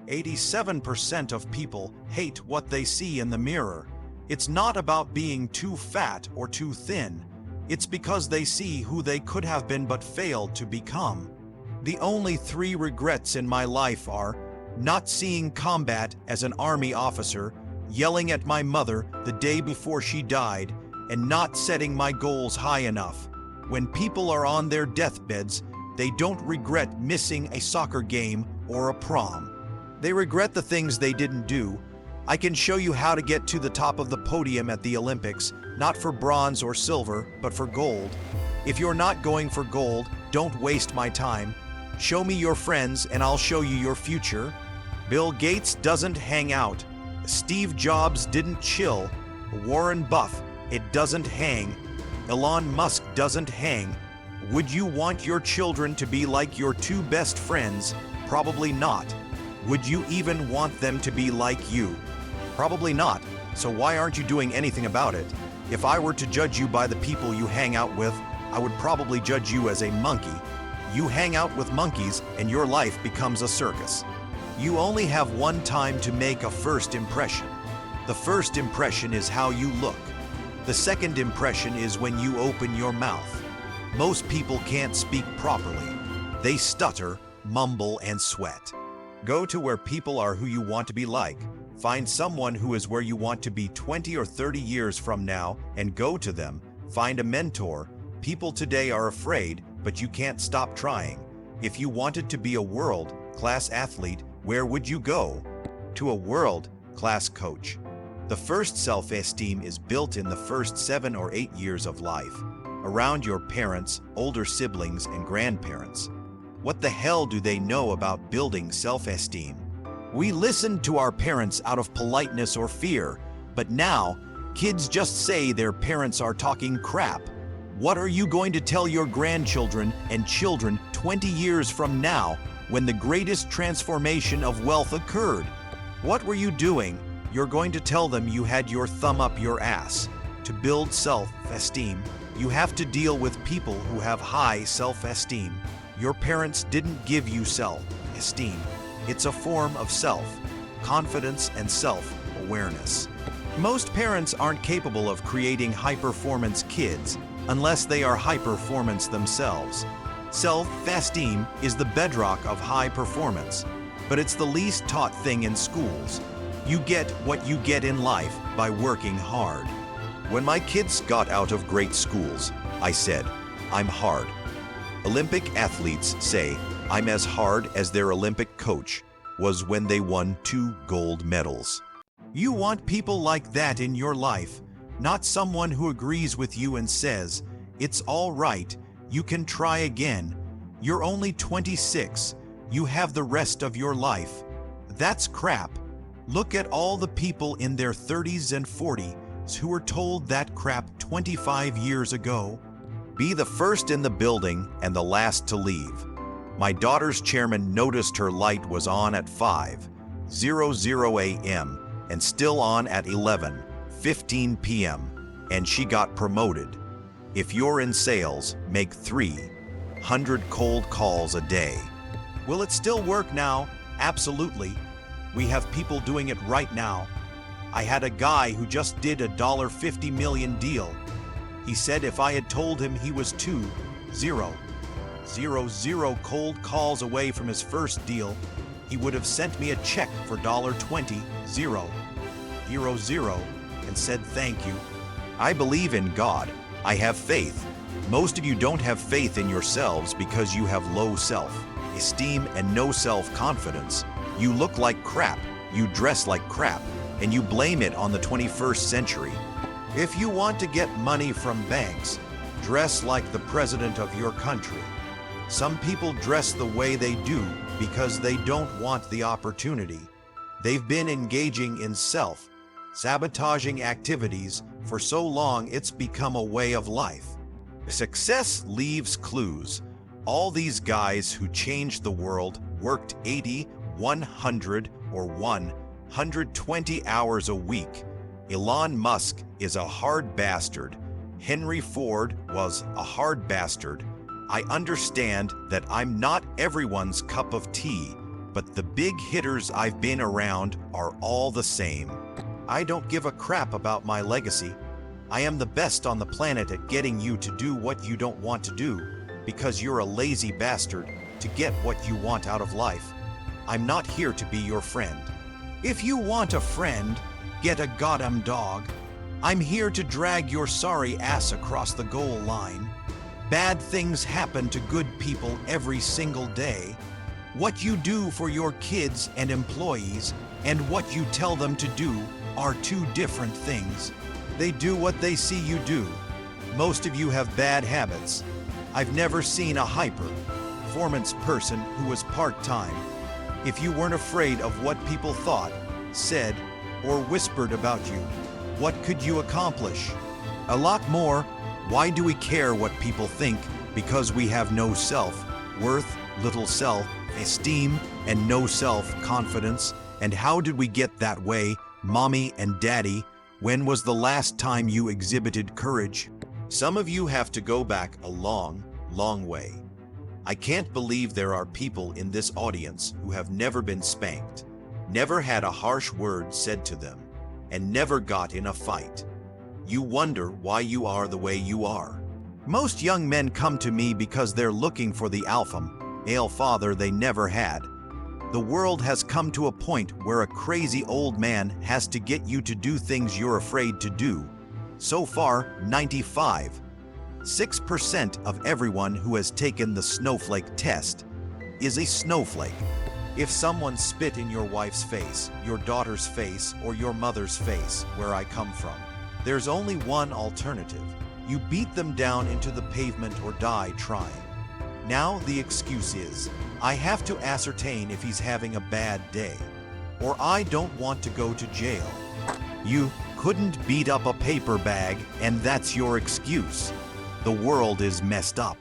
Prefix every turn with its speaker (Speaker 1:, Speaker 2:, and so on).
Speaker 1: 87% of people hate what they see in the mirror. It's not about being too fat or too thin. It's because they see who they could have been but failed to become. The only 3 regrets in my life are not seeing combat as an army officer, yelling at my mother the day before she died, and not setting my goals high enough. When people are on their deathbeds, they don't regret missing a soccer game or a prom. They regret the things they didn't do. I can show you how to get to the top of the podium at the Olympics, not for bronze or silver, but for gold. If you're not going for gold, don't waste my time. Show me your friends and I'll show you your future. Bill Gates doesn't hang out. Steve Jobs didn't chill. Warren Buffett, it doesn't hang. Elon Musk doesn't hang. Would you want your children to be like your 2 best friends? Probably not. Would you even want them to be like you? Probably not. So why aren't you doing anything about it? If I were to judge you by the people you hang out with, I would probably judge you as a monkey. You hang out with monkeys and your life becomes a circus. You only have one time to make a first impression. The first impression is how you look. The second impression is when you open your mouth. Most people can't speak properly. They stutter, mumble, and sweat. Go to where people are who you want to be like. Find someone who is where you want to be 20 or 30 years from now and go to them. Find a mentor. People today are afraid, but you can't stop trying. If you wanted to be a world-class athlete, where would you go? To a world-class coach. The first self-esteem is built in the first 7 or 8 years of life, around your parents, older siblings, and grandparents. What the hell do they know about building self-esteem? We listened to our parents out of politeness or fear, but now, kids just say their parents are talking crap. What are you going to tell your grandchildren and children 20 years from now when the greatest transformation of wealth occurred? What were you doing? You're going to tell them you had your thumb up your ass. To build self-esteem, you have to deal with people who have high self-esteem. Your parents didn't give you self-esteem. It's a form of self-confidence and self-awareness. Most parents aren't capable of creating high-performance kids unless they are high-performance themselves. Self-esteem is the bedrock of high performance, but it's the least taught thing in schools. You get what you get in life by working hard. When my kids got out of great schools, I said, I'm hard. Olympic athletes say, I'm as hard as their Olympic coach was when they won 2 gold medals. You want people like that in your life, not someone who agrees with you and says, it's all right, you can try again. You're only 26. You have the rest of your life. That's crap. Look at all the people in their 30s and 40s who were told that crap 25 years ago. Be the first in the building and the last to leave. My daughter's chairman noticed her light was on at 5:00 a.m. and still on at 11:15 p.m. and she got promoted. If you're in sales, make 300 cold calls a day. Will it still work now? Absolutely. We have people doing it right now. I had a guy who just did a $50 million deal. He said if I had told him he was 2,000 cold calls away from his first deal, he would have sent me a check for $20,000 and said thank you. I believe in God. I have faith. Most of you don't have faith in yourselves because you have low self-esteem and no self-confidence. You look like crap, you dress like crap, and you blame it on the 21st century. If you want to get money from banks, dress like the president of your country. Some people dress the way they do because they don't want the opportunity. They've been engaging in self-sabotaging activities for so long it's become a way of life. Success leaves clues. All these guys who changed the world worked 80, 100, or 120 hours a week. Elon Musk is a hard bastard. Henry Ford was a hard bastard. I understand that I'm not everyone's cup of tea, but the big hitters I've been around are all the same. I don't give a crap about my legacy. I am the best on the planet at getting you to do what you don't want to do because you're a lazy bastard to get what you want out of life. I'm not here to be your friend. If you want a friend, get a goddamn dog. I'm here to drag your sorry ass across the goal line. Bad things happen to good people every single day. What you do for your kids and employees and what you tell them to do are two different things. They do what they see you do. Most of you have bad habits. I've never seen a high-performance person who was part-time. If you weren't afraid of what people thought, said, or whispered about you, what could you accomplish? A lot more. Why do we care what people think? Because we have no self-worth, little self-esteem, and no self-confidence. And how did we get that way, Mommy and Daddy? When was the last time you exhibited courage? Some of you have to go back a long, long way. I can't believe there are people in this audience who have never been spanked, never had a harsh word said to them, and never got in a fight. You wonder why you are the way you are. Most young men come to me because they're looking for the alpha male father they never had. The world has come to a point where a crazy old man has to get you to do things you're afraid to do. So far, 95.6% of everyone who has taken the snowflake test is a snowflake. If someone spit in your wife's face, your daughter's face, or your mother's face, where I come from, there's only one alternative. You beat them down into the pavement or die trying. Now the excuse is, I have to ascertain if he's having a bad day, or I don't want to go to jail. You couldn't beat up a paper bag, and that's your excuse. The world is messed up.